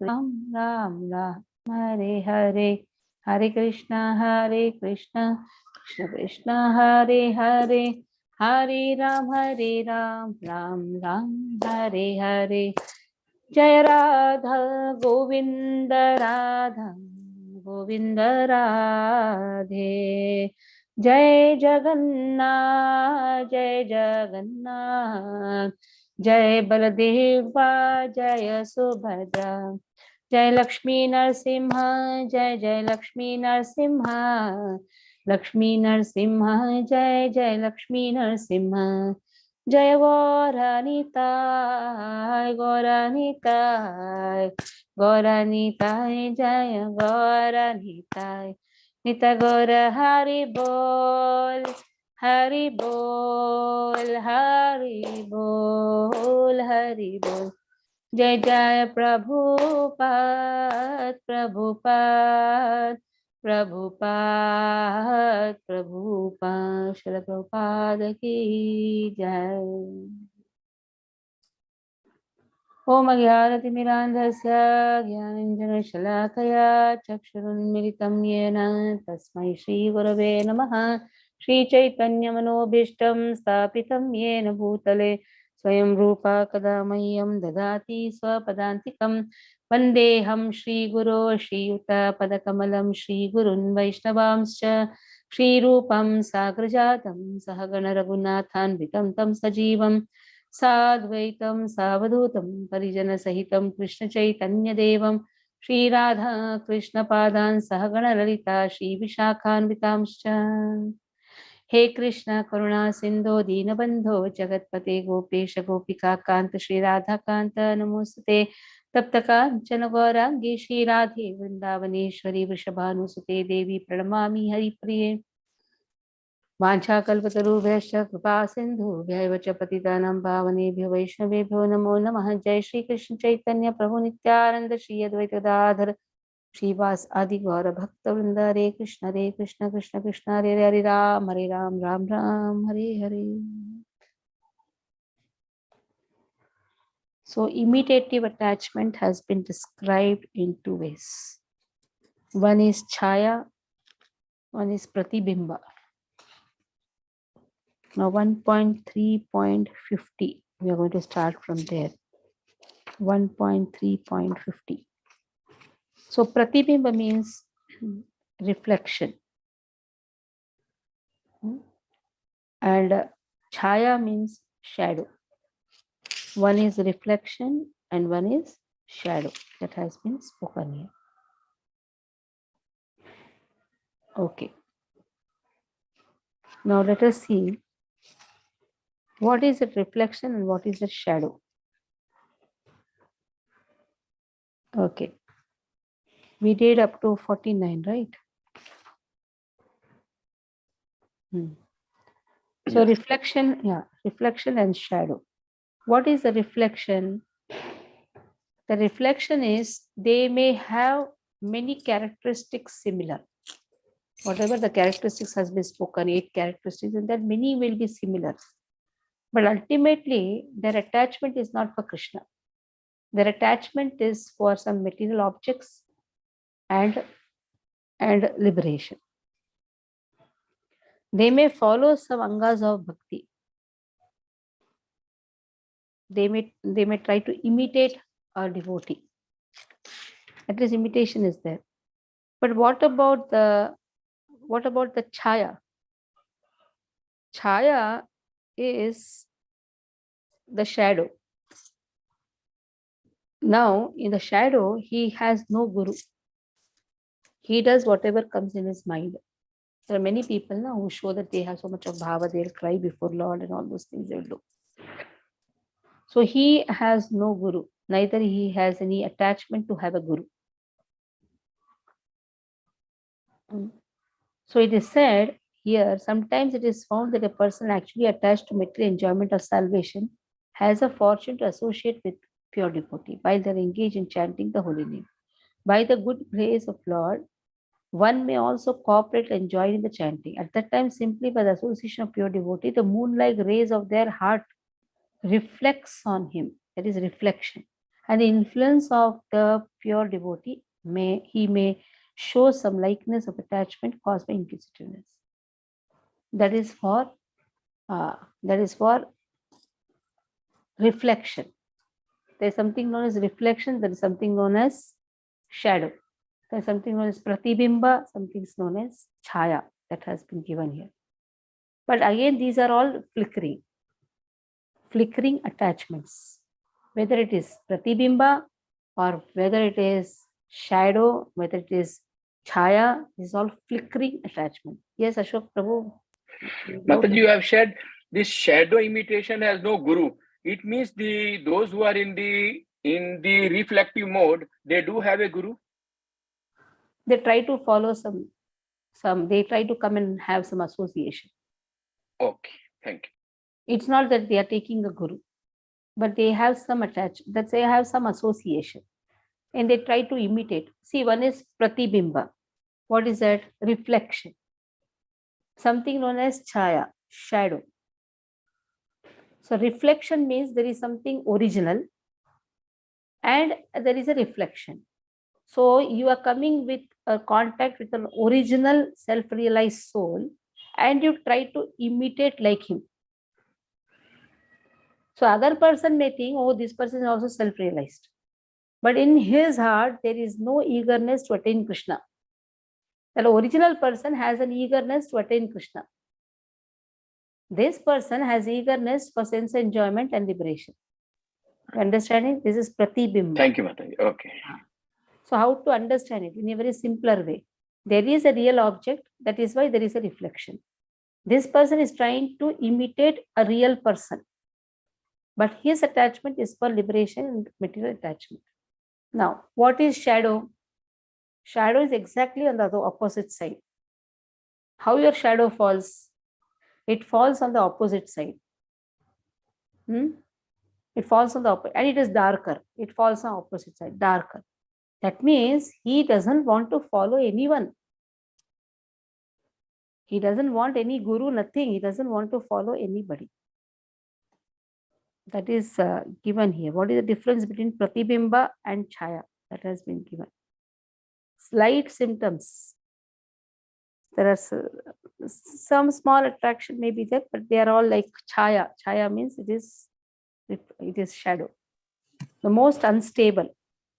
Ram Ram Hare Hare, Hare Krishna Krishna Krishna Hare Hare, Hare Ram Ram Ram Hare Hare. Jai Radha Govinda Radha Govinda Radhe, Jai Jagannath Jai Jagannath, Jai Baladeva Jai Subhadra, Jai Lakshmi Narsimha Jai Jai Lakshmi Narsimha, Lakshmi Narsimha Jai Jai Lakshmi Narsimha, Jai Gauranitai Gauranitai Gauranitai Jaya Gauranitai, Nita Gaura Hari Bol Hari Bol Hari Bol Hari Bol. Jai Jai Prabhupada Prabhupada Prabhupada Prabhupada, Srila Prabhupada ki Jai. Om Agyanatimirandhasya Gyananjanashalakaya Chakshurunmilitam Yena Tasmai Shri Gurave Namaha. Shri Chaitanya Manobhishtam Stapitam Yena Bhutale Swayam Rupa Kadamayyam Dadati Swapadantikam. Vandeham Shri Guru Shri Yuta Padakamalam Shri Gurun Vaishnavamscha Shri Rupam Sagrajatam Sahagana Raghunathan Vitam Tam Sajivam Sadvaitam Savadutam Parijana Sahitam Krishna Chaitanya Devam Shri Radha Krishna Padan Sahagana Lalita Shri Vishakhan Vitamscha. He Krishna Karuna Sindho Dinabandho Jagatpate Gopesha Gopika Kanta Shri Radha Kanta Namostate Tapta Kanchana Gaurangi Shri Radhe Vrindavaneshwari Vrishabhanusute Devi Pranamami Hari Priye. वाञ्छाकल्पतरुभ्यश्च कृपा सिन्धुभ्यैव च पतितानां पावनेभ्यो वैष्णवेभ्यो नमो नमः। जय श्री कृष्ण चैतन्य प्रभु नित्यानंद श्री अद्वैत गदाधर श्रीवास आदि गौर भक्त वृंद। हरे Krishna Krishna Krishna Hare Hare Ram Ram Ram Hare Hare. So imitative attachment has been described in two ways. One is chaya, one is pratibimba. Now 1.3.50, we are going to start from there. 1.3.50. So pratibimba means reflection, and chaya means shadow. One is reflection and one is shadow. That has been spoken here. Okay. Now let us see what is a reflection and what is a shadow. Okay. We did up to 49, right? So reflection, reflection and shadow. What is the reflection? The reflection is they may have many characteristics similar. Whatever the characteristics has been spoken, 8 characteristics, and that many will be similar. But ultimately, their attachment is not for Krishna. Their attachment is for some material objects and liberation. They may follow some angas of bhakti. They may try to imitate a devotee. At least imitation is there. But what about the chaya? Chaya is the shadow. Now, in the shadow, he has no guru. He does whatever comes in his mind. There are many people now who show that they have so much of bhava, they'll cry before Lord and all those things they'll do. So he has no guru, neither he has any attachment to have a guru. So it is said here, sometimes it is found that a person actually attached to material enjoyment or salvation has a fortune to associate with pure devotee while they are engaged in chanting the holy name. By the good grace of Lord, one may also cooperate and join in the chanting. At that time, simply by the association of pure devotee, the moon-like rays of their heart reflects on him. That is reflection. And the influence of the pure devotee may show some likeness of attachment caused by inquisitiveness. That is for reflection. There is something known as reflection. There is something known as shadow. There is something known as pratibimba. Something is known as chaya that has been given here. But again, these are all flickering attachments. Whether it is pratibimba or whether it is shadow, whether it is chaya, this is all flickering attachment. Yes, Ashok Prabhu. Mataji, you have said this shadow imitation has no guru. It means those who are in the reflective mode, they do have a guru. They try to follow some. They try to come and have some association. Okay, thank you. It's not that they are taking a guru, but they have some attachment. That they have some association, and they try to imitate. See, one is pratibimba. What is that? Reflection. Something known as chaya, shadow. So reflection means there is something original and there is a reflection. So you are coming with a contact with an original self-realized soul and you try to imitate like him. So other person may think, oh, this person is also self-realized. But in his heart, there is no eagerness to attain Krishna. The original person has an eagerness to attain Krishna. This person has eagerness for sense enjoyment and liberation. Understanding? This is pratibimba. Thank you, Mataji. Okay. So how to understand it in a very simpler way? There is a real object. That is why there is a reflection. This person is trying to imitate a real person. But his attachment is for liberation and material attachment. Now, what is shadow? Shadow is exactly on the opposite side. How your shadow falls? It falls on the opposite side. It falls on the opposite, and it is darker. It falls on the opposite side, darker. That means he doesn't want to follow anyone. He doesn't want any guru, nothing. He doesn't want to follow anybody. That is given here. What is the difference between pratibimba and chaya? That has been given. Slight symptoms. There are some small attraction may be there, but they are all like chaya. Chaya means it is shadow. The most unstable.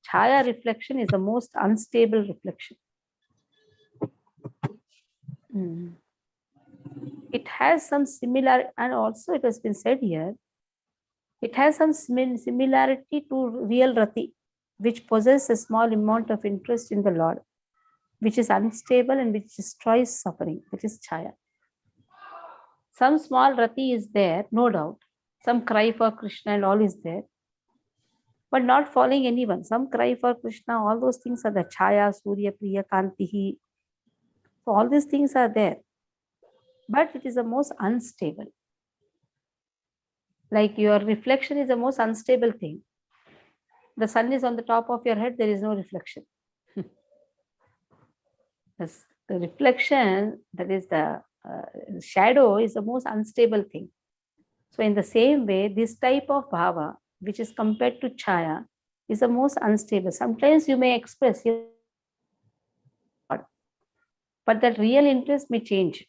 Chaya reflection is the most unstable reflection. It has some similar, and also it has been said here, it has some similarity to real rati, which possesses a small amount of interest in the Lord, which is unstable and which destroys suffering, which is chaya. Some small rati is there, no doubt. Some cry for Krishna and all is there, but not following anyone. Some cry for Krishna, all those things are the chaya, surya, priya, kantihi. So all these things are there, but it is the most unstable. Like your reflection is the most unstable thing. The sun is on the top of your head, there is no reflection. The reflection, that is the shadow, is the most unstable thing. So in the same way, this type of bhava, which is compared to chaya, is the most unstable. Sometimes you may express, but that real interest may change.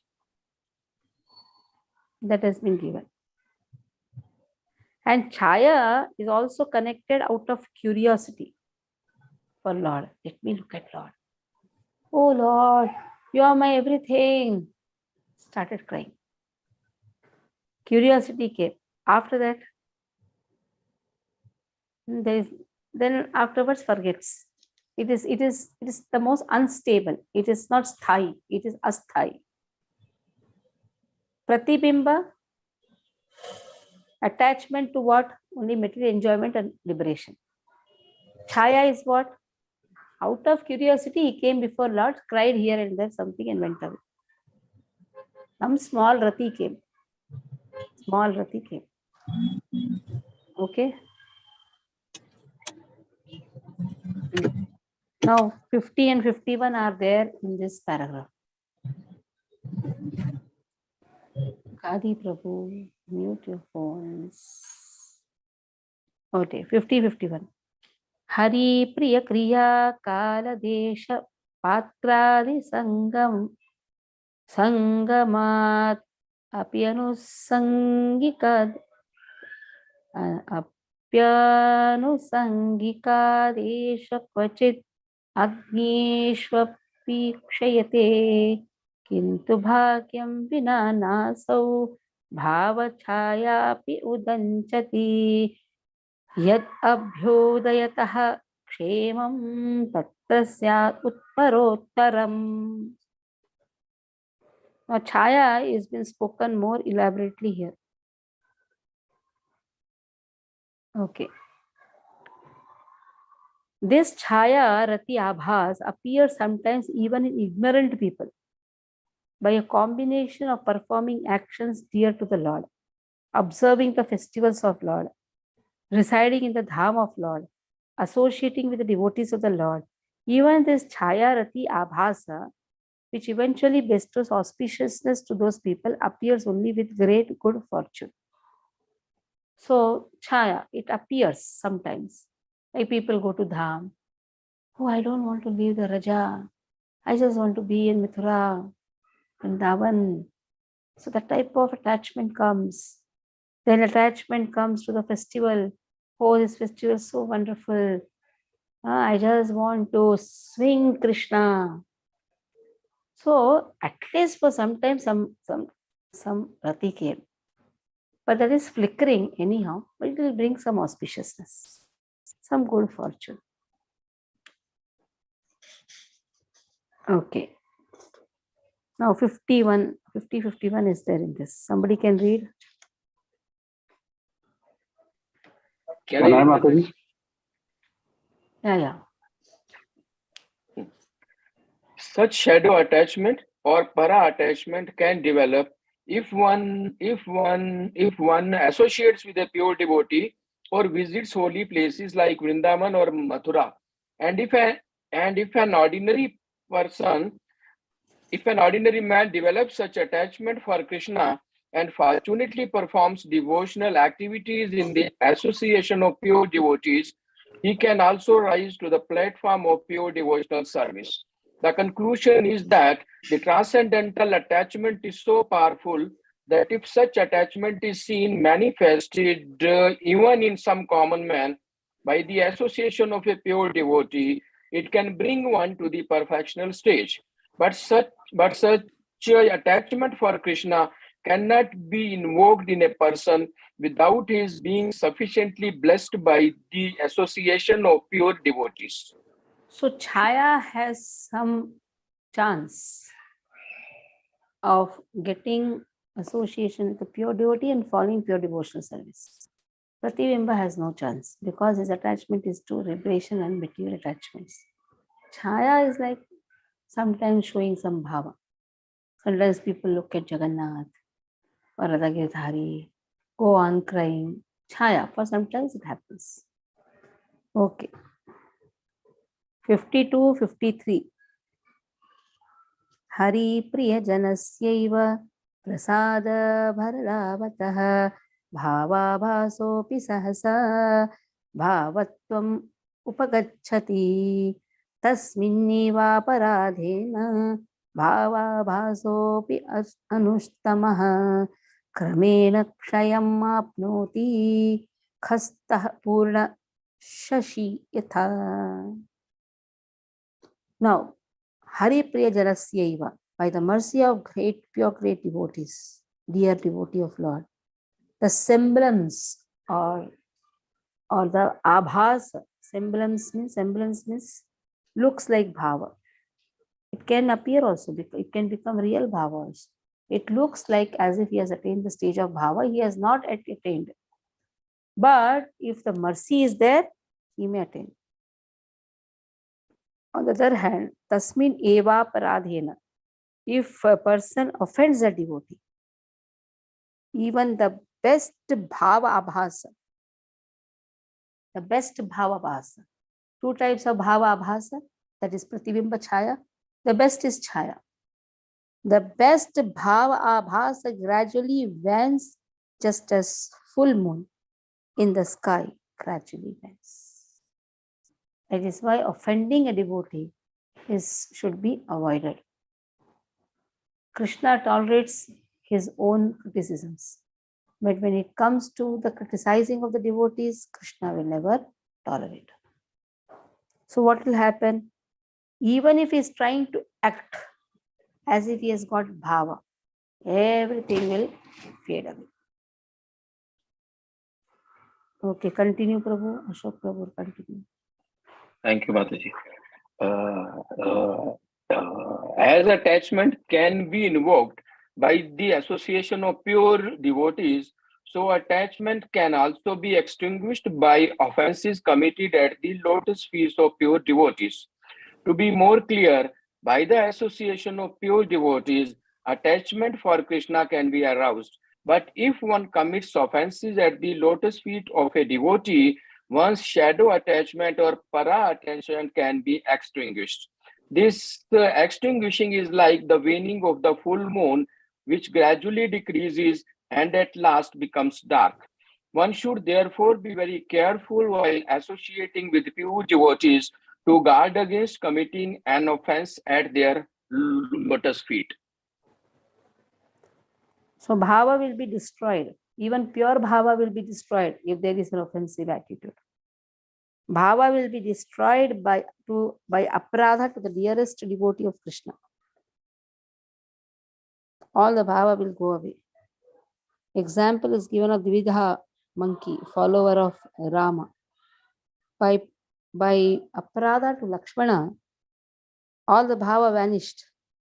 That has been given. And chaya is also connected out of curiosity for Lord. Let me look at Lord. Oh Lord, you are my everything. Started crying. Curiosity came. After that, then afterwards forgets. It is the most unstable. It is not sthai. It is asthai. Pratibimba, attachment to what? Only material enjoyment and liberation. Chaya is what? Out of curiosity, he came before Lord, cried here and there something and went away. Some small rati came. Small rati came. Okay. Now 50 and 51 are there in this paragraph. Kadi Prabhu, mute your phones. Okay, 50, 51. Hari Priya Kriya Kala Desha Patradi Sangamat Apyanusangika Apyanusangika Desha Kvachit Agnishvapi Kshayate Kintu Bhagyam Vina Nasau Bhavachayapi Udanchati Yad Abhyodayatah Kshemam Tattasyat Utparottaram. Now, Chaya is been spoken more elaborately here. Okay. This Chaya Rati Abhas appears sometimes even in ignorant people by a combination of performing actions dear to the Lord, observing the festivals of Lord, residing in the Dham of Lord, associating with the devotees of the Lord. Even this Chaya Rati Abhasa, which eventually bestows auspiciousness to those people, appears only with great good fortune. So, Chaya, it appears sometimes. Like people go to Dham. Oh, I don't want to leave the Raja. I just want to be in Mithura, Vrindavan. So, that type of attachment comes. Then attachment comes to the festival. Oh, this festival is so wonderful. I just want to swing Krishna. So, at least for some time, some Rati came. But that is flickering anyhow, but it will bring some auspiciousness, some good fortune. Okay. Now 51 is there in this. Somebody can read? Can I read this? Yeah. Such shadow attachment or para attachment can develop if one associates with a pure devotee or visits holy places like Vrindavan or Mathura, and if an ordinary man develops such attachment for Krishna and fortunately performs devotional activities in the association of pure devotees, he can also rise to the platform of pure devotional service. The conclusion is that the transcendental attachment is so powerful that if such attachment is seen manifested even in some common man by the association of a pure devotee, it can bring one to the perfectional stage. But such attachment for Krishna cannot be invoked in a person without his being sufficiently blessed by the association of pure devotees. So Chaya has some chance of getting association with the pure devotee and following pure devotional service. Pratibimba has no chance because his attachment is to vibration and material attachments. Chaya is like sometimes showing some bhava. Sometimes people look at Jagannath or Radhagiridhari, go on crying. Chaya, for sometimes it happens. Okay. 52, 53. Hari Priya Janasyaiva Prasada Bharavatah Bhava Bhasopi Sahasa Bhavatvam Upagachati Tasminniva Paradhena Bhava Bhasopi Anustamaha Kramena Kshayam Apnoti Khastah Purna Shashi Yatha. Now, Hari Priya Janasyaiva, by the mercy of great devotees, dear devotee of Lord, the semblance or the abhas, semblance means looks like bhava. It can appear also, it can become real bhava also. It looks like as if he has attained the stage of bhava, he has not yet attained. But if the mercy is there, he may attain. On the other hand, tasmin eva paradhena, if a person offends a devotee, even the best bhava abhasa, two types of bhava abhasa, that is pratibimba chaya, the best is chaya. The best bhava abhasa gradually wanes just as full moon in the sky gradually wanes. That is why offending a devotee should be avoided. Krishna tolerates his own criticisms. But when it comes to the criticizing of the devotees, Krishna will never tolerate. So what will happen? Even if he is trying to act as if he has got bhava, everything will fade away. Okay, continue, Prabhu. Ashok Prabhu, continue. Thank you, Mataji. As attachment can be invoked by the association of pure devotees, so attachment can also be extinguished by offenses committed at the lotus feet of pure devotees. To be more clear, by the association of pure devotees, attachment for Krishna can be aroused. But if one commits offenses at the lotus feet of a devotee, one's shadow attachment or para attention can be extinguished. This extinguishing is like the waning of the full moon, which gradually decreases and at last becomes dark. One should therefore be very careful while associating with pure devotees to guard against committing an offense at their lotus feet. So bhava will be destroyed. Even pure bhava will be destroyed if there is an offensive attitude. Bhava will be destroyed by aparadha to the dearest devotee of Krishna. All the bhava will go away. Example is given of Dvidha monkey, follower of Rama. By aparadha to Lakshmana, all the bhava vanished.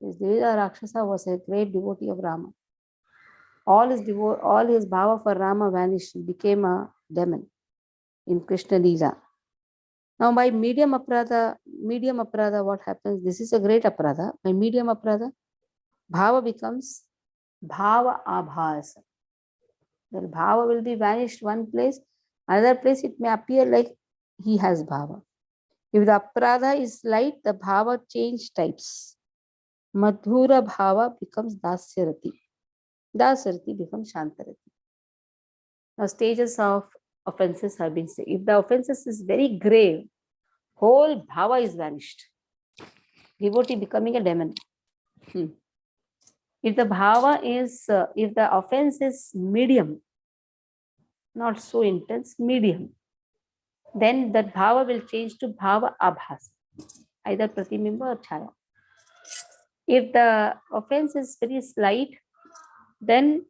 This Dvidha Rakshasa was a great devotee of Rama. All his bhava for Rama vanished. He became a demon in Krishna Leela. Now by medium aparadha, what happens? This is a great aparadha. By medium aparadha, bhava becomes bhava abhasa. The bhava will be vanished one place, another place it may appear like he has bhava. If the aparadha is light, the bhava change types. Madhura bhava becomes dasyarati. Dasyarati becomes shantarati. Now stages of offenses have been said. If the offenses is very grave, whole bhava is vanished. Devotee becoming a demon. If the bhava is, if the offense is medium, not so intense, medium, then that bhava will change to bhava abhasa, either pratibimba or chaya. If the offense is very slight, then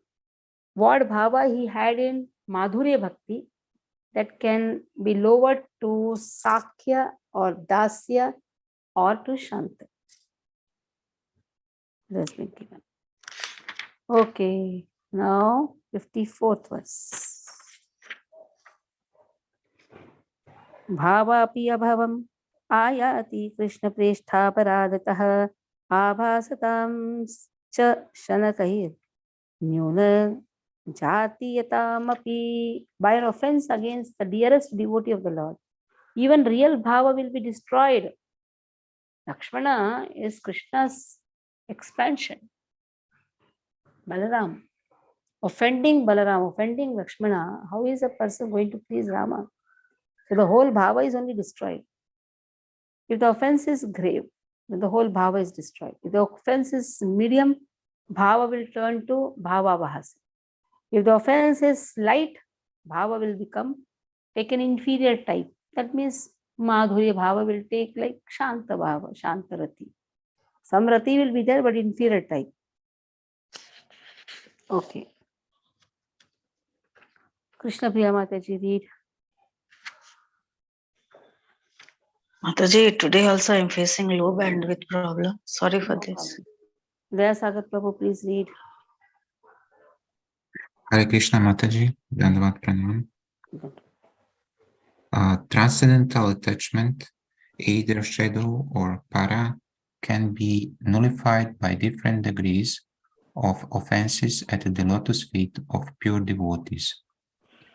what bhava he had in madhurya bhakti, that can be lowered to sakya or dasya or to shanta. That's been given. Okay, now 54th verse. Bhavapi abhavam ayati Krishna preshthaparadatah abhasatam cha shanakahir nyuna jatiyatamapi. By an offense against the dearest devotee of the Lord, even real bhava will be destroyed. Lakshmana is Krishna's expansion. Balaram. Offending Balaram, offending Lakshmana, how is a person going to please Rama? So the whole bhava is only destroyed. If the offense is grave, then the whole bhava is destroyed. If the offense is medium, bhava will turn to bhava abhasa. If the offense is light, bhava will become take an inferior type. That means madhurya bhava will take like shanta bhava, shantarati. Some rati will be there, but inferior type. Okay. Krishna Priya Mataji, read. Mataji, today also I am facing low bandwidth problem. Sorry for this. Daya Sagar Prabhu, please read. Hare Krishna Mataji, Dandavat Pranam. Transcendental attachment, either shadow or para, can be nullified by different degrees of offenses at the lotus feet of pure devotees.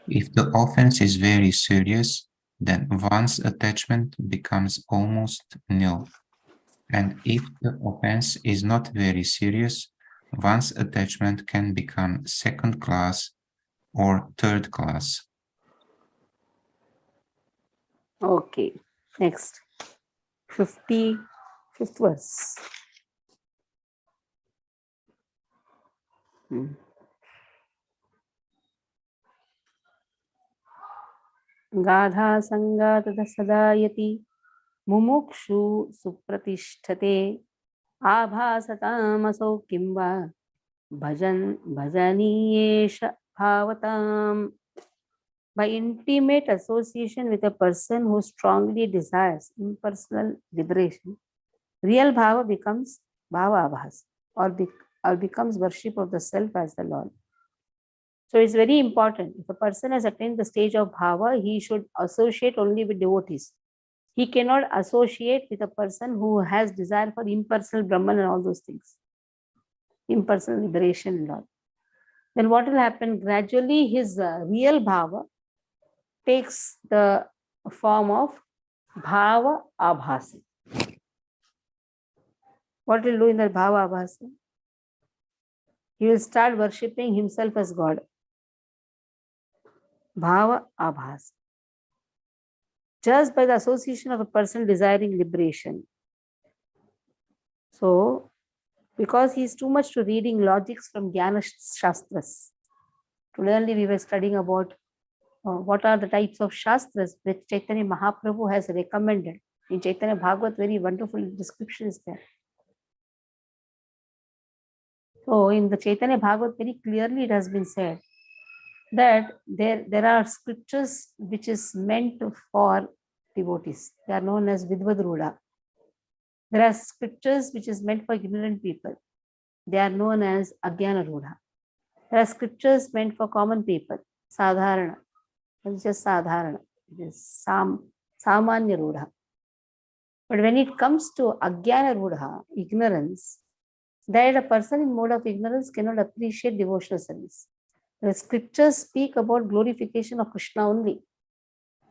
If the offense is very serious, then one's attachment becomes almost nil. And if the offense is not very serious, one's attachment can become second class or third class. Okay. Next, 55th verse. गाधा संगातः सदा यति मुमुक्षु सुप्रतिष्ठते आभासतामसौ किं वा भजनीयेष भावताम्. By intimate association with a person who strongly desires impersonal liberation, real bhava becomes bhava abhas, or becomes worship of the self as the Lord. So it's very important. If a person has attained the stage of bhava, he should associate only with devotees. He cannot associate with a person who has desire for impersonal Brahman and all those things, impersonal liberation and all. Then what will happen? Gradually his real bhava takes the form of bhava abhasa. What will do in the bhava abhasa? He will start worshipping himself as God. Bhava abhasa. Just by the association of a person desiring liberation. So, because he is too much to reading logics from Jnana Shastras. Today only we were studying about what are the types of Shastras which Chaitanya Mahaprabhu has recommended. In Chaitanya Bhagavat, very wonderful description is there. So, in the Chaitanya Bhagavat, very clearly it has been said that there are scriptures which is meant for devotees. They are known as Vidvadruda. There are scriptures which is meant for ignorant people. They are known as Ajnana Rudha. There are scriptures meant for common people. Sadharana. It's just Sadharana. It is Samanya Rudha. But when it comes to Ajnana Rudha, ignorance, that a person in mode of ignorance cannot appreciate devotional service. The scriptures speak about glorification of Krishna only.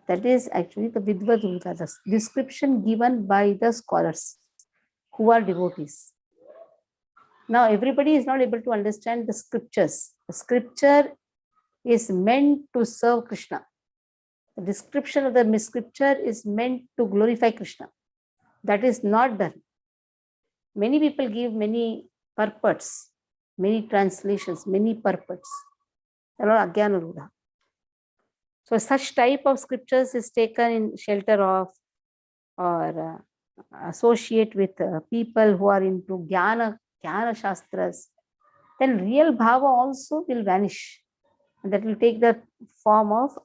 That is actually the Vidvadruta, the description given by the scholars who are devotees. Now, everybody is not able to understand the scriptures. The scripture is meant to serve Krishna. The description of the scripture is meant to glorify Krishna. That is not done. Many people give many purports, many translations, many purports. They are all Ajnana Rudha. So such type of scriptures is taken in shelter of or associate with people who are into Jnana Shastras, then real bhava also will vanish. And that will take the form of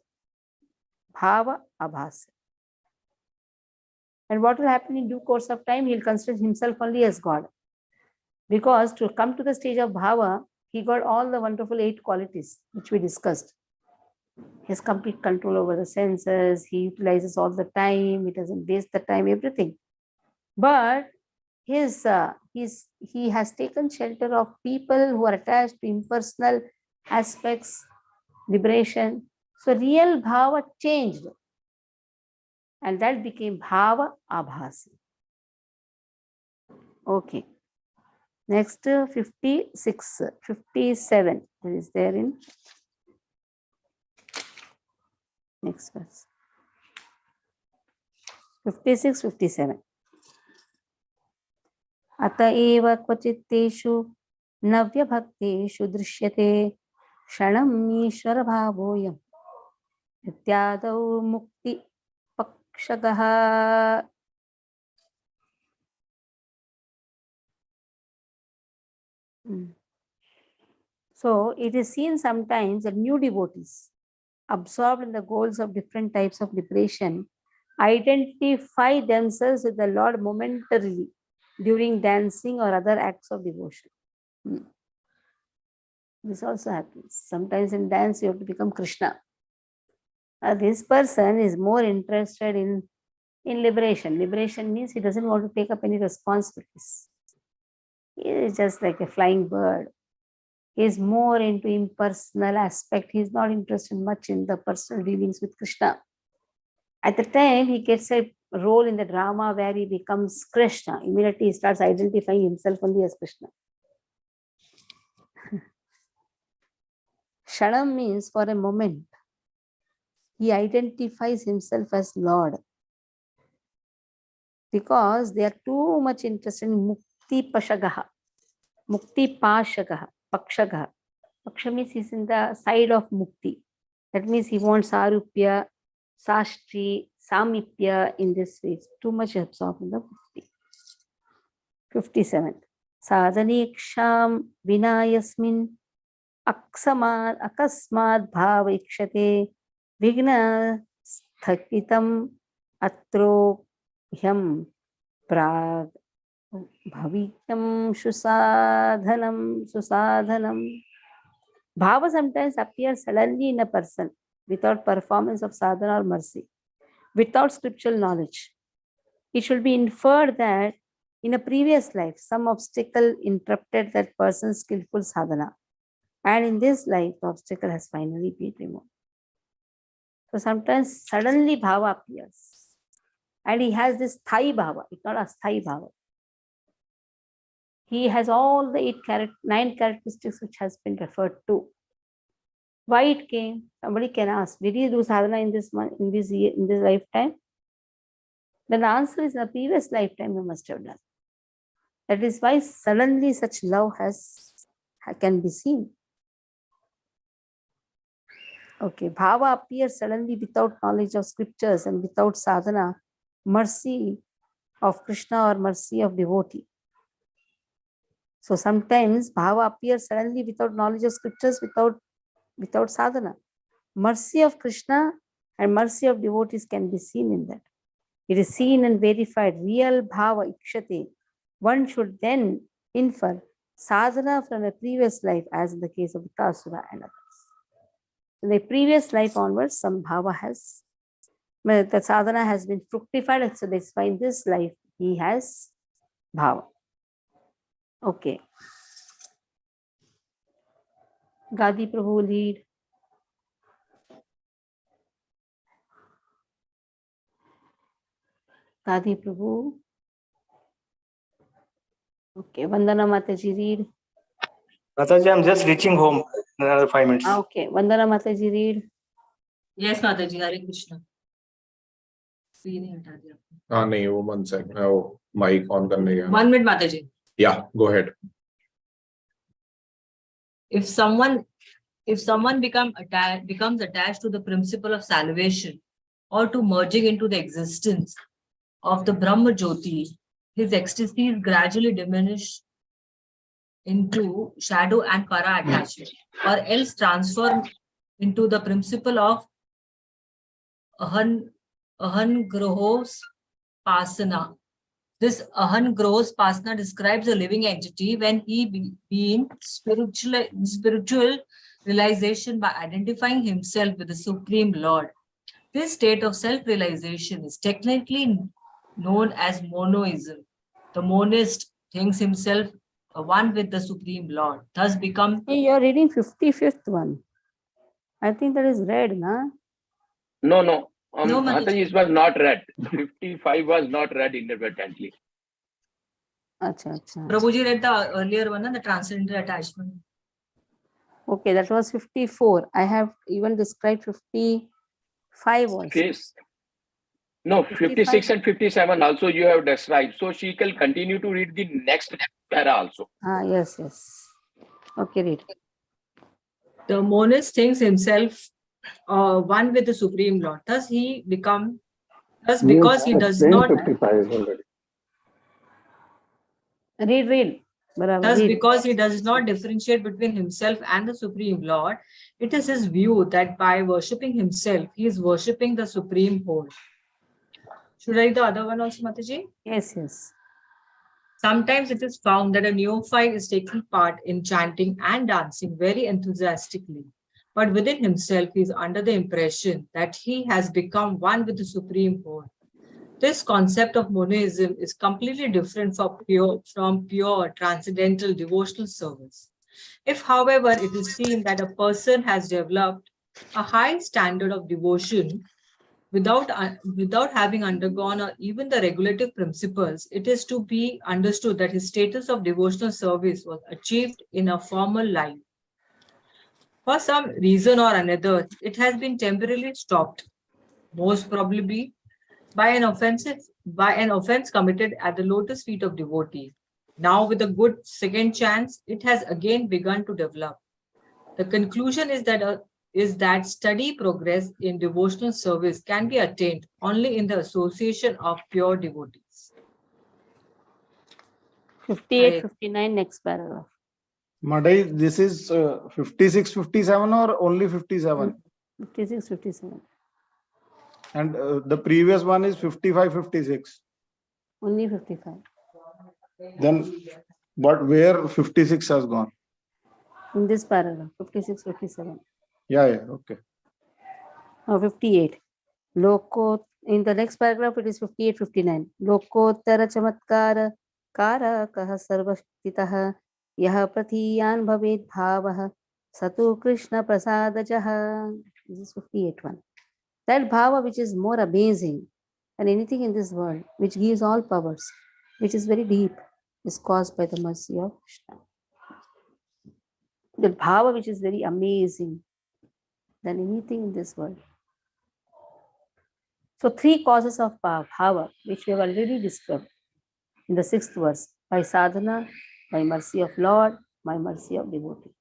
bhava abhasa. And what will happen in due course of time? He will consider himself only as God. Because to come to the stage of bhava, he got all the wonderful 8 qualities which we discussed. He has complete control over the senses, he utilizes all the time, he doesn't waste the time, everything. But he has taken shelter of people who are attached to impersonal aspects, liberation. So real bhava changed. And that became bhava abhasa. Okay. Next 56, 57. That is there in next verse. 56, 57. अत एव क्वचित्तेषु नव्यभक्तेषु दृश्यते क्षणम् ईश्वरभावोऽयम् इत्यादौ मुक्तिपक्षगः. So it is seen sometimes that new devotees absorbed in the goals of different types of liberation identify themselves with the Lord momentarily during dancing or other acts of devotion. This also happens. Sometimes in dance you have to become Krishna. This person is more interested in liberation. Liberation means he doesn't want to take up any responsibilities. He is just like a flying bird. He is more into impersonal aspect. He is not interested much in the personal dealings with Krishna. At the time he gets a role in the drama where he becomes Krishna, immediately he starts identifying himself only as Krishna. Shanam means for a moment. He identifies himself as Lord. because they are too much interested in mukti pashagaha. Mukti pashagaha. Pakshagaha. Paksha means he's in the side of mukti. That means he wants Sarupya, Shastri, Samipya in this way. Too much absorbed in the mukti. 57th. Sadhaniksham vinayasmin akasmad bhava ikshate vigna sthakitam atrophyam prag bhavikyam susadhanam. Bhava sometimes appears suddenly in a person without performance of sadhana or mercy, without scriptural knowledge. It should be inferred that in a previous life, some obstacle interrupted that person's skillful sadhana. And in this life, the obstacle has finally been removed. So sometimes suddenly bhava appears. And he has this sthai bhava, it's not a sthai bhava. He has all the 9 characteristics which has been referred to. Why it came? Somebody can ask, did he do sadhana in this lifetime? Then the answer is in the previous lifetime he must have done. That is why suddenly such love can be seen. Okay, bhava appears suddenly without knowledge of scriptures and without sadhana, mercy of Krishna or mercy of devotee. So sometimes bhava appears suddenly without knowledge of scriptures, without sadhana. Mercy of Krishna and mercy of devotees can be seen in that. It is seen and verified. Real bhava ikshate. One should then infer sadhana from a previous life, as in the case of Vitasura and others. In the previous life onwards, some bhava the sadhana has been fructified, and so that's why in this life he has bhava. Okay. Gadi Prabhu lead. Gadi Prabhu. Okay. Vandana Mataji read. Mataji, I'm just reaching home in another 5 minutes. Okay. Vandana Mataji read. Yes, Mataji. Hare Krishna. नहीं वो 1 second वो mic on करने का 1 minute, Mataji. Yeah, go ahead. If someone becomes attached to the principle of salvation or to merging into the existence of the Brahma Jyoti, his ecstasy is gradually diminished into shadow and para attachment, or else transformed into the principle of Ahangrahos Pasana. This Ahangrahos Pasana describes a living entity when he being spiritual realization by identifying himself with the Supreme Lord. This state of self-realization is technically known as monoism. The monist thinks himself one with the Supreme Lord, thus become... Hey, you're reading 55th one. I think that is read, na? No. No, Mataji, it was not read. 55 was not read inadvertently. Acha. Prabhuji read the earlier one, the transcendental attachment. Okay, that was 54. I have even described 55 also. Yes. No, 56 and 57 also you have described. So she can continue to read the next para also. Yes. Okay, read. The monist thinks himself one with the Supreme Lord. Thus because he does not... 55 already. Read. Thus, because he does not differentiate between himself and the Supreme Lord, it is his view that by worshipping himself, he is worshipping the Supreme Whole. Should I read the other one also, Mataji? Yes. Sometimes it is found that a neophyte is taking part in chanting and dancing very enthusiastically, but within himself he is under the impression that he has become one with the Supreme Whole. This concept of monism is completely different from pure transcendental devotional service. If, however, it is seen that a person has developed a high standard of devotion without having undergone or even the regulative principles, it is to be understood that his status of devotional service was achieved in a formal life. For some reason or another, it has been temporarily stopped, most probably by an offensive by an offense committed at the lotus feet of devotee. Now, with a good second chance, it has again begun to develop. The conclusion is that steady progress in devotional service can be attained only in the association of pure devotees. 58, 59, next paragraph. Madai, this is 56, 57 or only 57? 56, 57. And the previous one is 55, 56. Only 55. Then where 56 has gone? In this paragraph, 56, 57. Yeah, okay. Now 58. In the next paragraph, it is 58, 59. Lokottara chamatkara kara kaha sarvashtitaha yaha prathiyan bhaved bhavah satu krishna prasadajaha. This is 58 one. That bhava which is more amazing than anything in this world, which gives all powers, which is very deep, is caused by the mercy of Krishna. The bhava which is very amazing than anything in this world. So 3 causes of bhava, which we have already described in the 6th verse, by sadhana, by mercy of Lord, by mercy of devotee.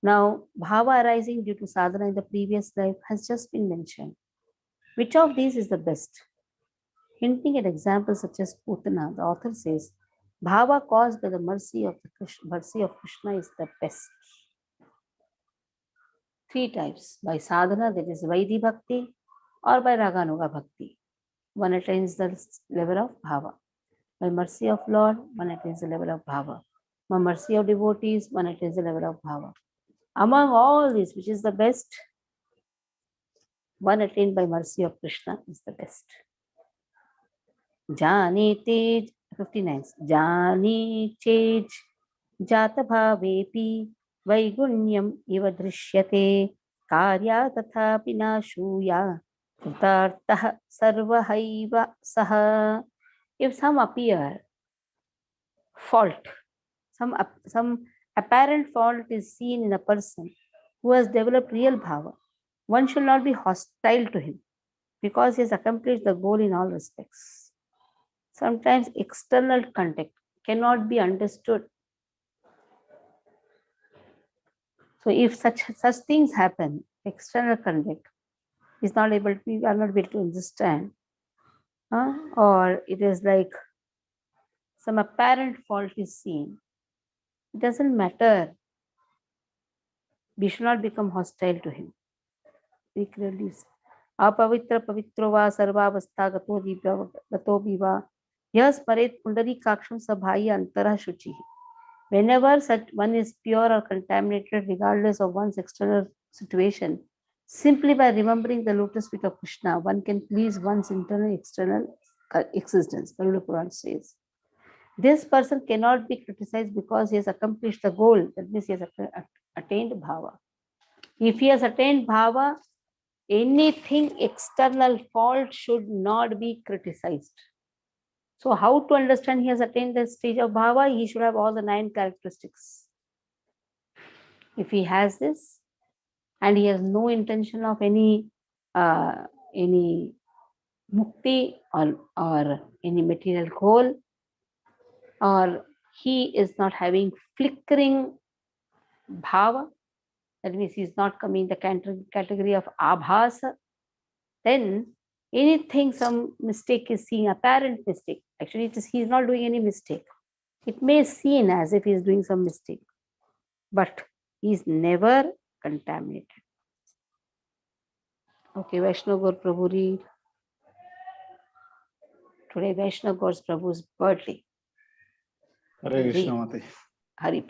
Now, bhava arising due to sadhana in the previous life has just been mentioned. Which of these is the best? Hinting at examples such as Putana, the author says, bhava caused by the mercy of Krishna is the best. 3 types. By sadhana, that is Vaidhi Bhakti, or by Raganuga Bhakti. One attains the level of bhava. By mercy of Lord, one attains the level of bhava. By mercy of devotees, one attains the level of bhava. Among all these, which is the best? One attained by mercy of Krishna is the best. Janete 59. Jani chej jata bhavepi vaigunyam iva drishyate karya tatha pinashuya kritartah sarvahaiva saha. If some appear fault, some apparent fault is seen in a person who has developed real bhava, one should not be hostile to him because he has accomplished the goal in all respects. Sometimes external contact cannot be understood. So if such things happen, external contact is not able to, we are not able to understand, or it is like some apparent fault is seen, it doesn't matter. We should not become hostile to him. We clearly say, apavitra pavitro va sarvavastha gato viva yas paret pundari kaksham sabhai antara shuchi. Whenever such one is pure or contaminated, regardless of one's external situation, simply by remembering the lotus feet of Krishna, one can please one's internal external existence. Garuda Puran says. This person cannot be criticized because he has accomplished the goal. That means he has attained bhava. If he has attained bhava, anything external fault should not be criticized. So how to understand he has attained the stage of bhava? He should have all the 9 characteristics. If he has this, and he has no intention of any mukti or any material goal, or he is not having flickering bhava, that means he is not coming in the category of abhasa, then anything, some mistake is seen, apparent mistake. Actually, he is not doing any mistake. It may seem as if he is doing some mistake, but he is never contaminated. Okay, Vaishnava Gaur Prabhu read. Today, Vaishnava Gaur Prabhu's birthday. Hare Krishna Mate. Hari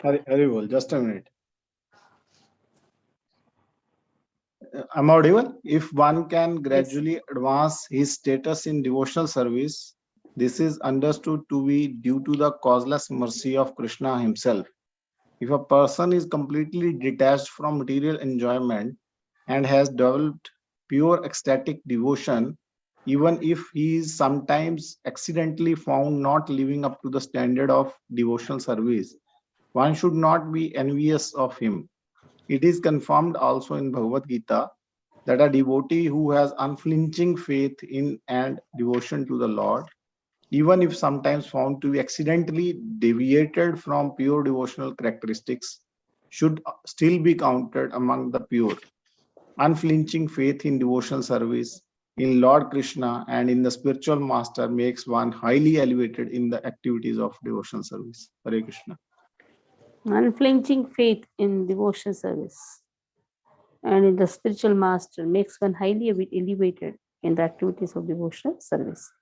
Bol, just a minute. I'm audible. If one can gradually advance his status in devotional service, this is understood to be due to the causeless mercy of Krishna himself. If a person is completely detached from material enjoyment and has developed pure ecstatic devotion, even if he is sometimes accidentally found not living up to the standard of devotional service, one should not be envious of him. It is confirmed also in Bhagavad Gita that a devotee who has unflinching faith in and devotion to the Lord, even if sometimes found to be accidentally deviated from pure devotional characteristics, should still be counted among the pure. Unflinching faith in devotional service in Lord Krishna and in the spiritual master makes one highly elevated in the activities of devotional service. Hare Krishna. Unflinching faith in devotion service and in the spiritual master makes one highly elevated in the activities of devotional service.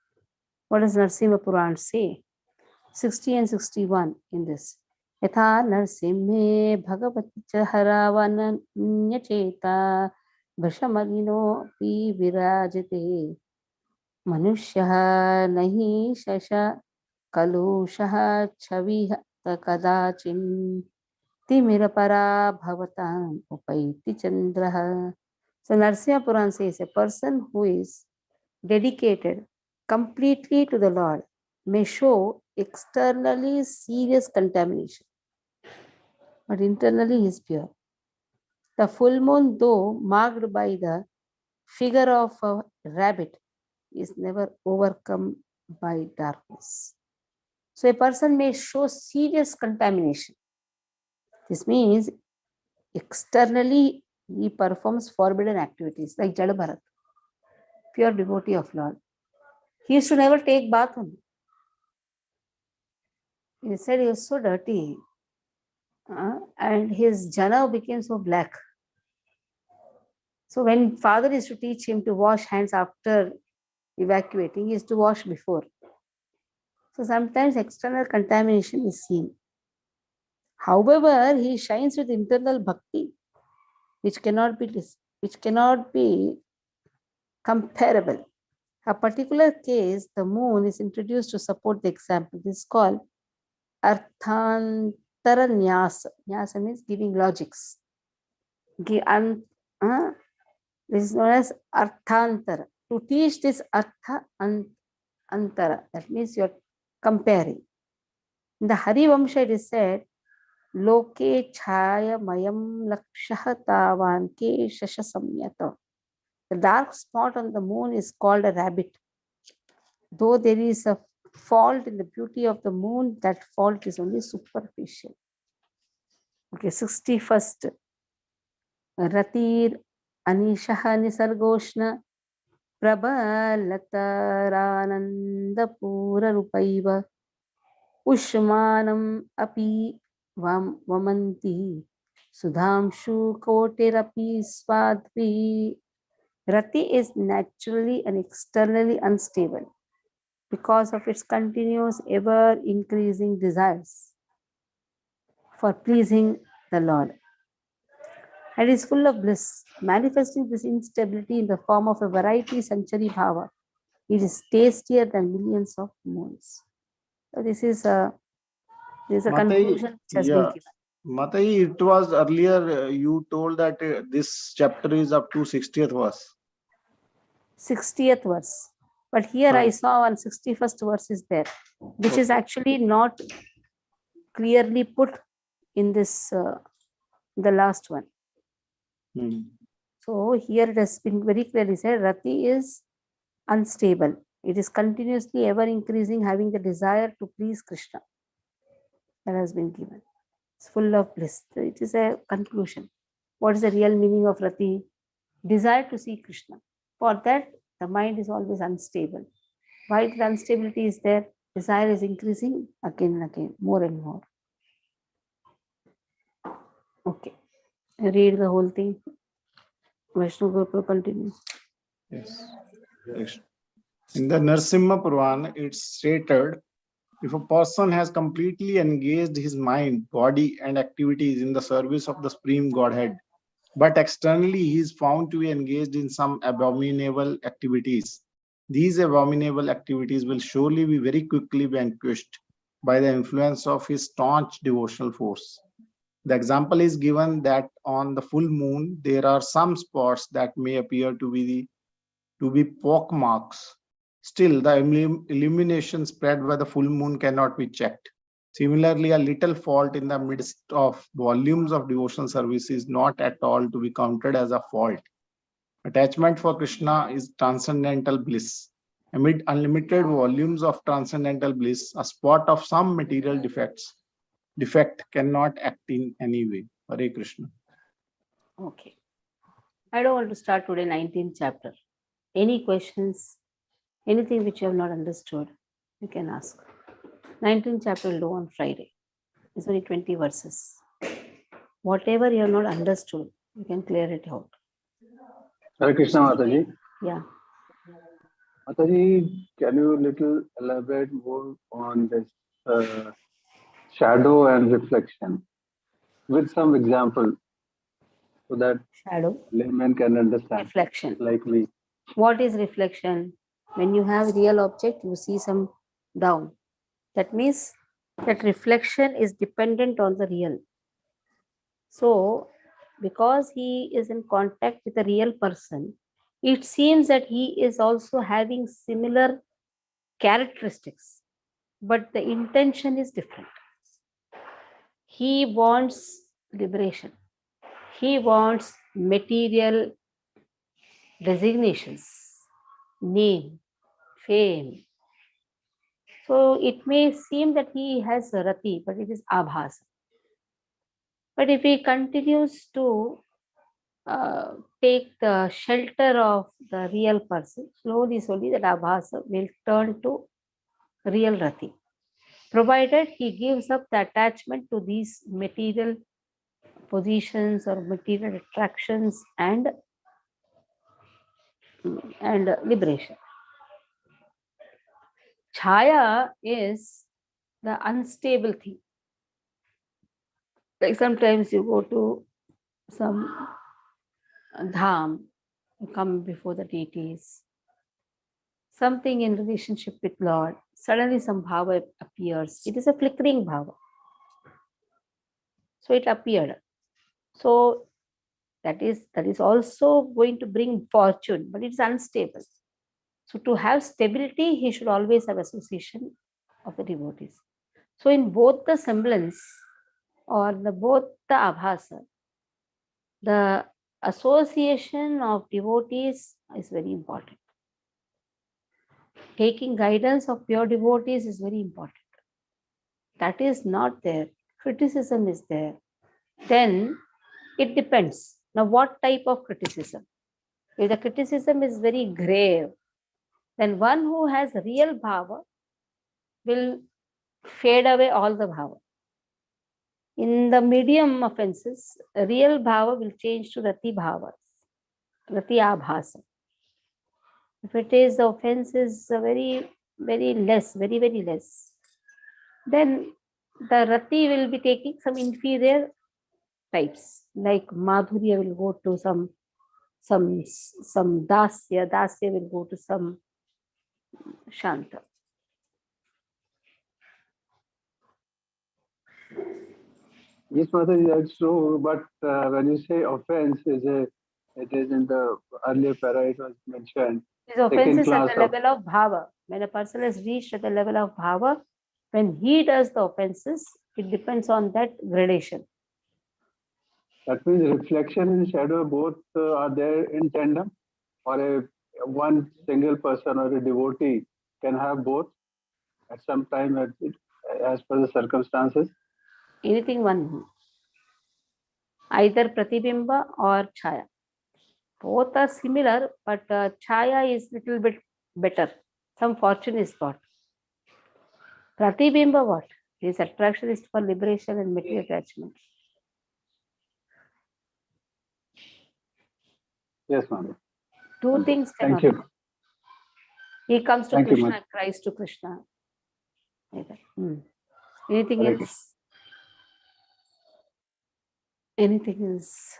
What does Narsimha Puran say? 60 and 61 in this. Yatha Narsimhe Bhagavati Chaharavanyacheta Vashamagino pi virajate Manushyaha nahi shasha kalushaha chaviha kadachin Timirapara bhavatam upaiti chandraha. So Narsimha Puran says a person who is dedicated completely to the Lord may show externally serious contamination, but internally he is pure. The full moon, though marked by the figure of a rabbit, is never overcome by darkness. So a person may show serious contamination. This means externally he performs forbidden activities like Jala Bharat, pure devotee of Lord. He used to never take bath only. He said he was so dirty and his jana became so black. So when father used to teach him to wash hands after evacuating, he used to wash before. So sometimes external contamination is seen. However, he shines with internal bhakti, which cannot be comparable. A particular case, the moon is introduced to support the example. This is called Arthantara Nyasa. Nyasa means giving logics. This is known as Arthantara. To teach this Artha Antara, that means you're comparing. In the Hari Vamsha it is said, Loke Chaya Mayam Lakshaha Tavan Ke Shasha Samyata. The dark spot on the moon is called a rabbit. Though there is a fault in the beauty of the moon, that fault is only superficial. Okay, 61st. Ratir Anishaha Nisargoshna Prabhalatarananda Pura Rupaiva Ushmanam Api Vamanti Sudhamshu Koterapi Swadvi. Rati is naturally and externally unstable because of its continuous ever increasing desires for pleasing the Lord. And is full of bliss, manifesting this instability in the form of a variety sanchari bhava. It is tastier than millions of moons. So this is a conclusion which has been given. Mataji, it was earlier you told that this chapter is up to 60th verse. 60th verse. But here I saw on 61st verse is there, which is actually not clearly put in this, the last one. So here it has been very clearly said, Rati is unstable. It is continuously ever increasing, having the desire to please Krishna. That has been given. It's full of bliss. So it is a conclusion. What is the real meaning of Rati? Desire to see Krishna. For that, the mind is always unstable. While the instability is there, desire is increasing again and again, more and more. Okay. Read the whole thing. Vaishnu Gopal continue. Yes. In the Narsimha Puran, it's stated, if a person has completely engaged his mind, body, and activities in the service of the Supreme Godhead, but externally he is found to be engaged in some abominable activities, these abominable activities will surely be very quickly vanquished by the influence of his staunch devotional force. The example is given that on the full moon, there are some spots that may appear to be pock marks. Still, the illumination spread by the full moon cannot be checked. Similarly, a little fault in the midst of volumes of devotional service is not at all to be counted as a fault. Attachment for Krishna is transcendental bliss. Amid unlimited volumes of transcendental bliss, a spot of some material defect cannot act in any way. Hare Krishna. Okay. I don't want to start today 19th chapter. Any questions? Anything which you have not understood, you can ask. 19th chapter will do on Friday. It's only 20 verses. Whatever you have not understood, you can clear it out. Hare Krishna Mataji. Yeah. Mataji, can you little elaborate more on this shadow and reflection with some example so that Shadow, layman can understand reflection. like me? What is reflection? When you have real object, you see some down. That means that reflection is dependent on the real. So, because he is in contact with a real person, it seems that he is also having similar characteristics, but the intention is different. He wants liberation. He wants material designations, name, fame. So it may seem that he has a rati, but it is abhasa. But if he continues to take the shelter of the real person, slowly, that abhasa will turn to real rati, provided he gives up the attachment to these material positions or material attractions and liberation. Chaya is the unstable thing. Like sometimes you go to some dham, you come before the deities, something in relationship with Lord, suddenly some bhava appears. It is a flickering bhava. So it appeared. So that is also going to bring fortune, but it's unstable. So to have stability, he should always have association of the devotees. So in both the semblance or both the abhasa, the association of devotees is very important. Taking guidance of pure devotees is very important. That is not there. Criticism is there. Then it depends. Now, what type of criticism? If the criticism is very grave, then one who has real bhava will fade away all the bhava. In the medium offenses, real bhava will change to rati bhavas, rati abhasa. If it is the offense is very, very less, very, very less, then the rati will be taking some inferior types, like madhurya will go to some dasya will go to some shanta. Yes, Mataji, that's true. But when you say offense, it is in the earlier para it was mentioned. This offense is at class the level of bhava. When a person has reached at the level of bhava, when he does the offenses, it depends on that gradation. That means reflection and shadow both are there in tandem, or one single person or a devotee can have both at some time as per the circumstances. Anything one, either pratibimba or chaya. Both are similar, but chaya is little bit better. Some fortune is got. Pratibimba what? His attraction is for liberation and material attachment. Yes, ma'am. Two things Thank cannot you. happen. He comes to Thank you, Krishna, ma'am. cries to Krishna. Anything Hare else? Anything else?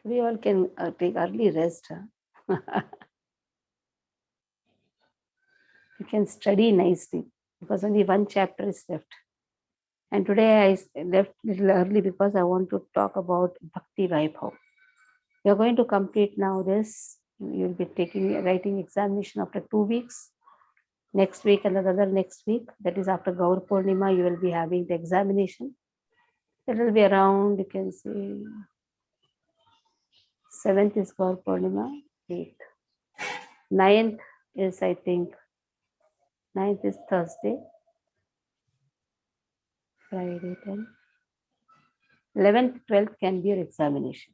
We all can take early rest. You can study nicely because only one chapter is left. And today I left a little early because I want to talk about Bhakti Vaibhav. We are going to complete now this. You will be writing examination after 2 weeks. Next week and another next week. That is after Gaur Purnima, you will be having the examination. It will be around, you can say, 7th is Gaur Purnima. 8th. 9th is, I think, 9th is Thursday. Friday 10. 11th, 12th can be your examination.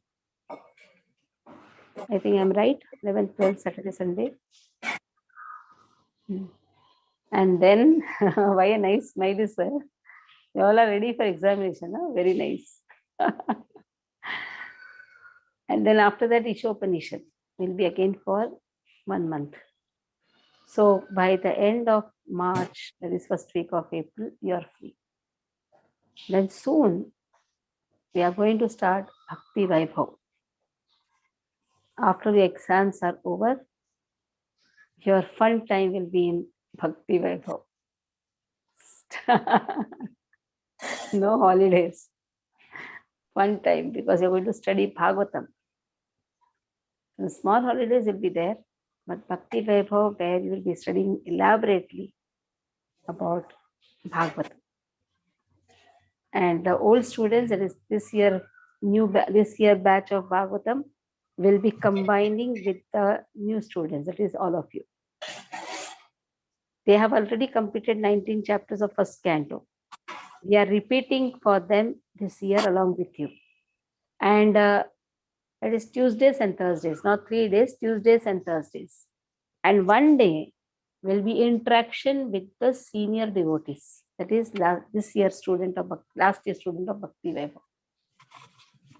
I think I'm right. 11th, 12th, Saturday, Sunday. And then, why a nice smile, sir? You all are ready for examination. Huh? Very nice. And then after that, Ishopanishad will be again for 1 month. So by the end of March, that is first week of April, you are free. Then soon, we are going to start Bhakti Vaibhav. After the exams are over, your fun time will be in Bhakti Vaibhav. No holidays. Fun time, because you're going to study Bhagavatam. The small holidays will be there, but Bhakti Vaibhav, where you will be studying elaborately about Bhagavatam. And the old students, that is this year batch of Bhagavatam, will be combining with the new students, that is all of you. They have already completed 19 chapters of first canto. We are repeating for them this year along with you. And that is Tuesdays and Thursdays, not 3 days, Tuesdays and Thursdays. And one day will be interaction with the senior devotees. That is this year's student of last year's student of Bhakti Vaibhav.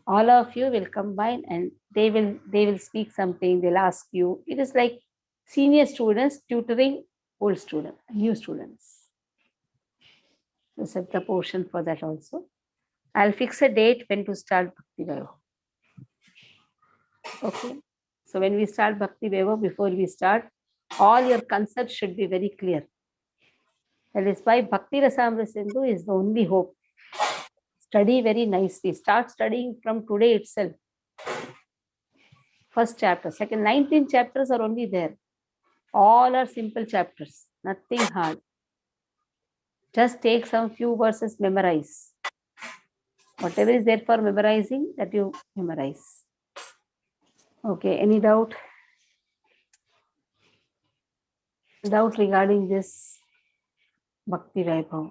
All of you will combine and they will speak something, they'll ask you. It is like senior students tutoring old students, new students. So set the portion for that also. I'll fix a date when to start Bhakti Vaibhav. Okay. So when we start Bhakti Vaibhav, before we start, all your concepts should be very clear. That is why Bhakti Rasamrita Sindhu is the only hope. Study very nicely. Start studying from today itself. First chapter, second, 19 chapters are only there. All are simple chapters, nothing hard. Just take some few verses, memorize. Whatever is there for memorizing, that you memorize. Okay, any doubt? Doubt regarding this Bhakti Vaibhav?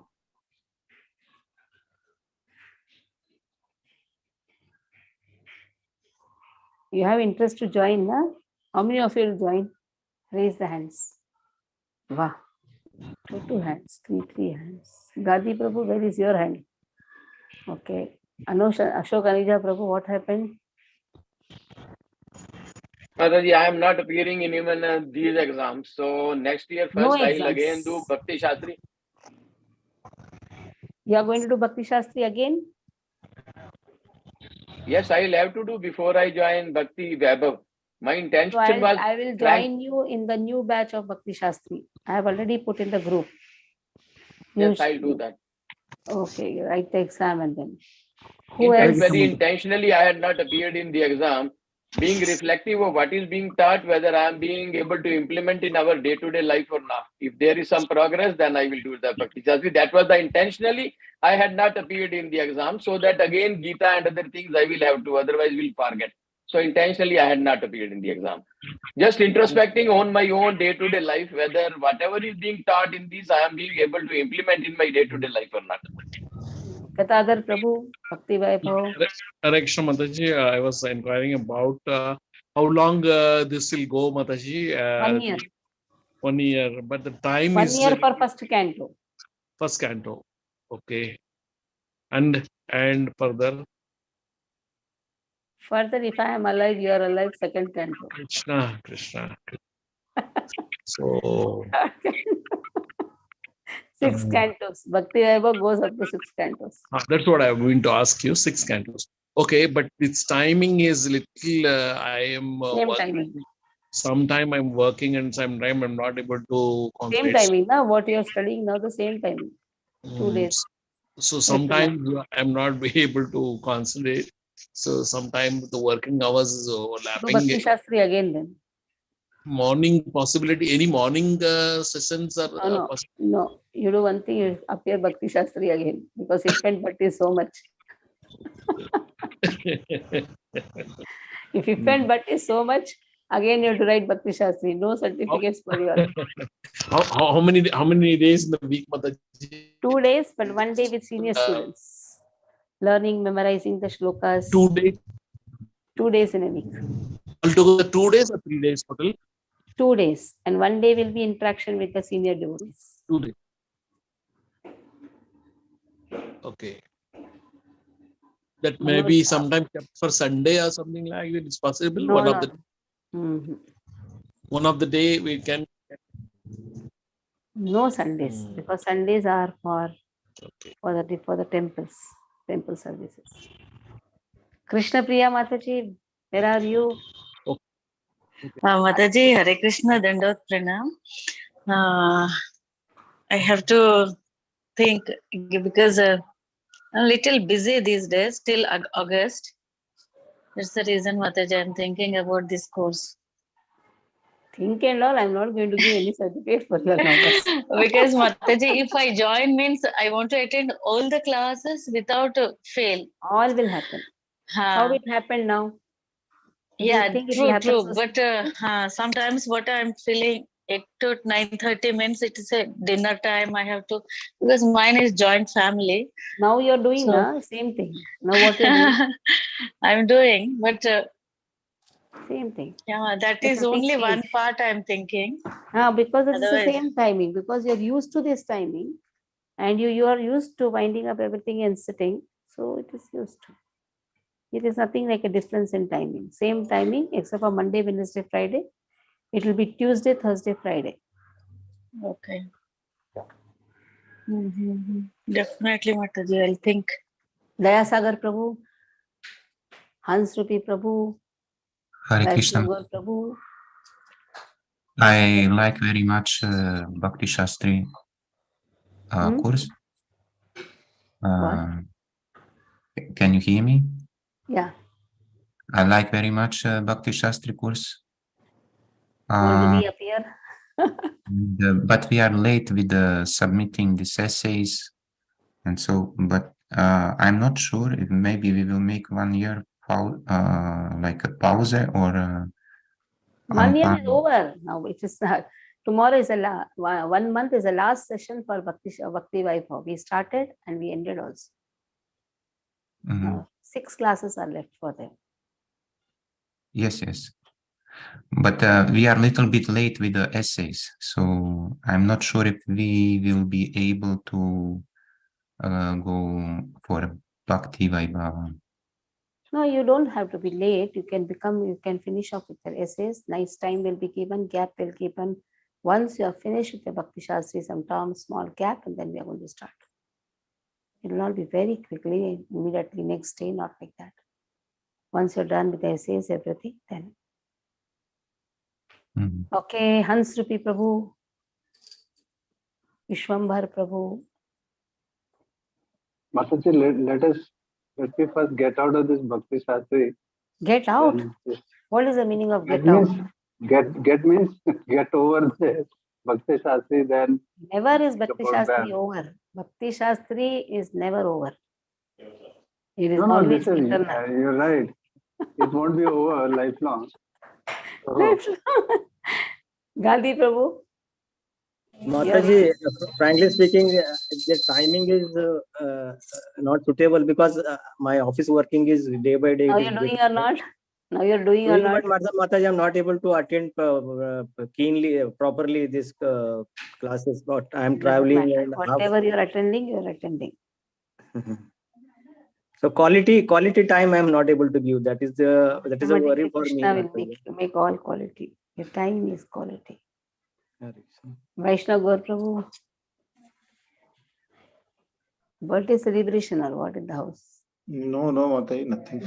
You have interest to join, na? How many of you will join? Raise the hands. Wow. Two hands, three hands. Gadi Prabhu, where is your hand? Okay. Ashok Anija Prabhu, what happened? Mataji, I am not appearing in even these exams. So next year first I will again do Bhakti Shastri. You are going to do Bhakti Shastri again? Yes, I will have to do before I join Bhakti Vaibhav. My intention was... I will join you in the new batch of Bhakti Shastri. I have already put in the group. Yes, I'll do that. Okay, you write the exam and then. In fact, very intentionally, I had not appeared in the exam, being reflective of what is being taught, whether I am being able to implement in our day-to-day life or not. If there is some progress, then I will do the Bhakti Shastri. That was the intentionally. I had not appeared in the exam, so that again, Gita and other things I will have to, otherwise we'll forget. So intentionally, I had not appeared in the exam. Just introspecting on my own day-to-day life, whether whatever is being taught in this, I am being able to implement in my day-to-day life or not. Katadhar Prabhu, Bhakti Vaibhav. Correction, Mataji. I was inquiring about how long this will go, Mataji. 1 year. 1 year, but the time 1 is... 1 year for first canto. First canto. Okay. And further? Further, if I am alive, you are alive, second canto. Krishna. So... 6 cantos. Bhakti Vaibhav goes up to 6 cantos. That's what I'm going to ask you, 6 cantos. Okay, but its timing is little, I am... Same timing. Sometime I'm working and sometime I'm not able to concentrate. Same timing, now what you are studying now, the same timing. 2 days. So sometimes I'm not able to concentrate. So sometimes the working hours is overlapping. Do Bhakti Shastri again then. Morning possibility, any morning sessions are possible? No, you do one thing, you appear Bhakti Shastri again, because it went Bhakti so much. If you spend Bhakti so much, again you have to write Bhakti Shastri. No certificates for you. How many days in the week, Mataji? 2 days, but 1 day with senior students. Learning, memorizing the shlokas. 2 days 2 days in a week. altogether. 2 days or 3 days total? 2 days, and 1 day will be interaction with the senior devotees. 2 days. Okay. That may be sometime kept for Sunday or something like that. It's possible. No, one no. of the Mhm. one of the day we can. No Sundays, because Sundays are for Okay. for the temple services. Krishna Priya Mataji, where are you? Mataji, Hare Krishna, Dandot Pranam. I have to think because I'm a little busy these days till August. That's the reason, Mataji, I'm thinking about this course. Think and all, I'm not going to give any certificate for your numbers. Because Mataji, if I join means I want to attend all the classes without fail. All will happen. How it happened now? Do you Yeah, think it will true, happen true. so But sometimes what I'm feeling 8 to 9:30 means it is a dinner time. I have to, because mine is joint family. Now you're doing So- same thing. Now what you're doing? I'm doing, but Same thing. yeah, that It's is a big only one change. part I'm thinking. Because it's the Otherwise- same timing, because you're used to this timing and you are used to winding up everything and sitting. So it is used to. It is nothing like a difference in timing. Same timing except for Monday, Wednesday, Friday. It will be Tuesday, Thursday, Friday. Okay. Definitely, Mataji, I'll think. Daya Sagar Prabhu, Hans Rupi Prabhu, Hare Vaishnav Krishna. Gaur Prabhu. I like very much Bhakti Shastri course. Can you hear me? Yeah. I like very much Bhakti Shastri course. Want to reappear? But we are late with submitting these essays, and so. But I'm not sure if maybe we will make 1 year like a pause or. 1 year is over now. It is tomorrow is 1 month is the last session for Bhakti Vaibhav. We started and we ended also. 6 classes are left for them. Yes. But we are a little bit late with the essays, so I'm not sure if we will be able to go for Bhakti Vaibhava. No, you don't have to be late. You can finish off with your essays. Nice time will be given, gap will be given. Once you are finished with the Bhakti Shastri, some time, small gap, and then we are going to start. It will not be very quickly, immediately next day, not like that. Once you're done with the essays, everything, then. Okay, Hans Rupi Prabhu, Vishwambhar Prabhu. Mataji, let me first get out of this Bhakti Shastri. Get out? What is the meaning of get out? Get means get over the Bhakti Shastri, then. Never is Bhakti Shastri over. Bhakti Shastri is never over. It is always eternal. You're right. It won't be over lifelong. Gandhi Prabhu. Mataji, frankly speaking, the timing is not suitable because my office working is day by day. Now you're doing or not? Now you're doing or not? But Mataji, I'm not able to attend properly this classes. But I'm traveling. And whatever you're attending, you're attending. So quality time I'm not able to give. That is a worry for me. Krishna will make all quality. Your time is quality. Vaishnav Gaur Prabhu. Birthday celebration or what in the house? No, Mataji, nothing.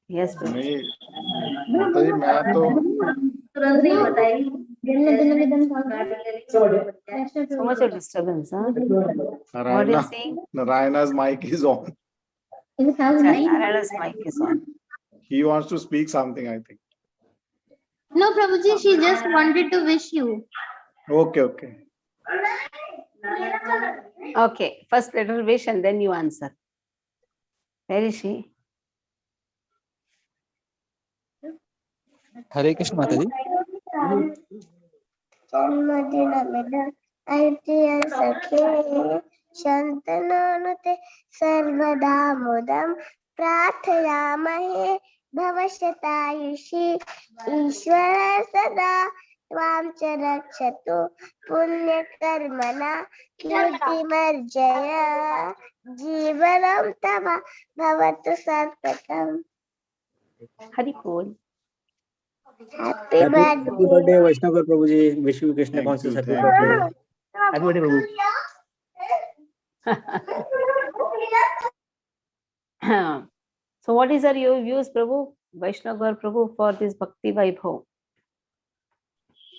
Yes, Prabhu. Mataji, मैं तो So much of disturbance, huh? What are you saying? Narayana's mic is on. Narayana's mic is on. He wants to speak something, I think. No, Prabhuji, she just wanted to wish you. Okay. Okay, first let her wish and then you answer. Where is she? हरे कृष्ण माता जी। जन्मदिनमिदम् ऐतिह्य सखे शन्तनोनुते सर्वदा मुदं प्रार्थयामहे भवशतायुषी ईश्वर सदा त्वां च रक्षतु पुण्यकर्मणा कीर्तिमर्जय जीवनं तव भवतु सततम्। हरि बोल। Happy happy birthday Vaishnav Prabhu ji, wish you Krishna conscious happy birthday. Happy birthday Prabhu. So what is your views, Prabhu, Vaishnav or Prabhu, for this Bhakti Vaibhav?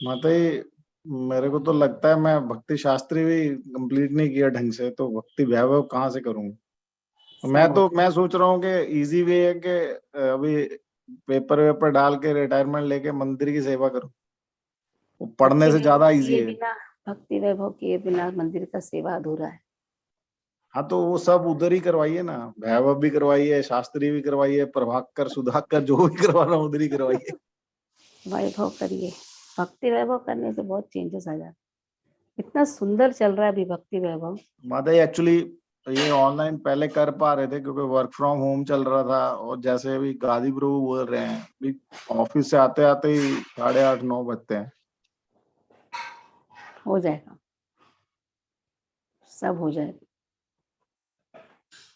माता जी, मेरे को तो लगता है मैं भक्ति शास्त्री भी कंप्लीट नहीं किया ढंग से, तो भक्ति वैभव कहाँ से करूंगा। मैं सोच रहा हूँ कि इजी वे है कि अभी पेपर वेपर डाल के रिटायरमेंट लेके मंदिर की सेवा करूं, वो पढ़ने से ज्यादा इजी है। भक्ति वैभव किए बिना मंदिर का सेवा अधूरा है। हाँ, तो वो सब उधर ही करवाइए ना, वैभव भी करवाइए, शास्त्री भी करवाइए, प्रभाकर सुधाकर जो भी करवाना उधर ही करवाइए। वैभव करिए, भक्ति वैभव करने से बहुत चेंजेस आ जाते। इतना सुंदर चल रहा है अभी भक्ति वैभव। माता जी एक्चुअली ये ऑनलाइन पहले कर पा रहे थे क्योंकि वर्क फ्रॉम होम चल रहा था, और जैसे अभी गादी प्रभु बोल रहे हैं, अभी ऑफिस से आते आते ही 8:30-9 बजते हैं। हो जाएगा, सब हो जाएगा।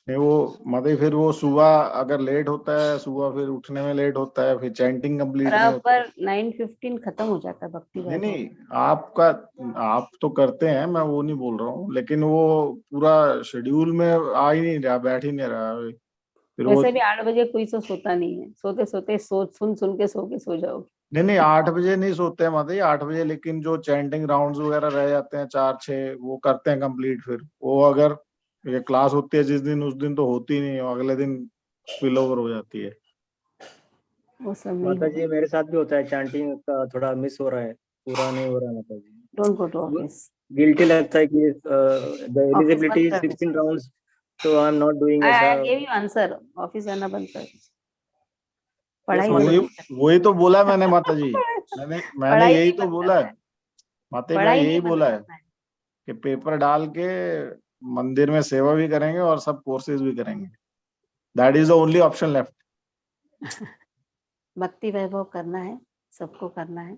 नहीं वो मतलब फिर वो सुबह अगर लेट होता है, सुबह फिर उठने में लेट होता है, फिर चैंटिंग कंप्लीट नहीं होता। बराबर 9:15 खत्म हो जाता है भक्ति वैभव। नहीं आप तो करते हैं, मैं वो नहीं बोल रहा हूँ, लेकिन वो पूरा शेड्यूल में आ ही नहीं रहा, बैठ ही नहीं रहा। फिर वैसे भी 8 बजे कोई सोता नहीं है, सोते सोते सुन के सो जाओगे। नहीं 8 बजे नहीं सोते हैं माता जी, 8 बजे, लेकिन जो चैंटिंग राउंड्स वगैरह रह जाते हैं 4-6 वो करते हैं कंप्लीट। फिर वो अगर ये क्लास होती है जिस दिन, उस दिन तो होती नहीं है, अगले दिन स्पिल ओवर हो जाती है। वो सब माता जी मेरे साथ भी होता है, चैंटिंग का थोड़ा मिस हो रहा है, पूरा नहीं हो रहा है माता जी। Don't go to office. Guilty लगता है कि the eligibility 16 rounds, so I am not doing ऐसा। I give you answer, office जाना बंद कर। पढ़ाई वही तो बोला मैंने माता जी, मैंने यही तो बोला है माता जी, मैं यही बोला है कि पेपर डाल के मंदिर में सेवा भी करेंगे और सब कोर्सेज भी करेंगे। That is the only option left. भक्ति वैभव करना है, सबको करना है।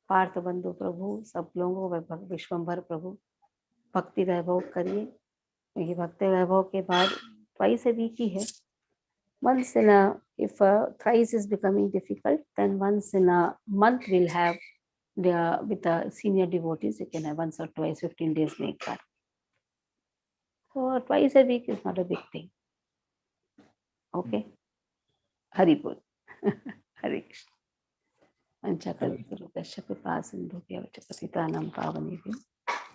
पार्थ बंधु प्रभु, सब लोगों को विश्वम्भर प्रभु, भक्ति वैभव करिए। ये भक्ति वैभव के बाद ट्वाइस ए वीक ही है। Once in a, if thrice is becoming difficult, then once in a month we'll have with the senior devotees, you can have once or twice, 15 days make that. So twice a week is not a big thing. Okay. Hari Bol. Hare Krishna. Ancha kalpurudasya kripa sindhu pyacha patitanam pavanebhyo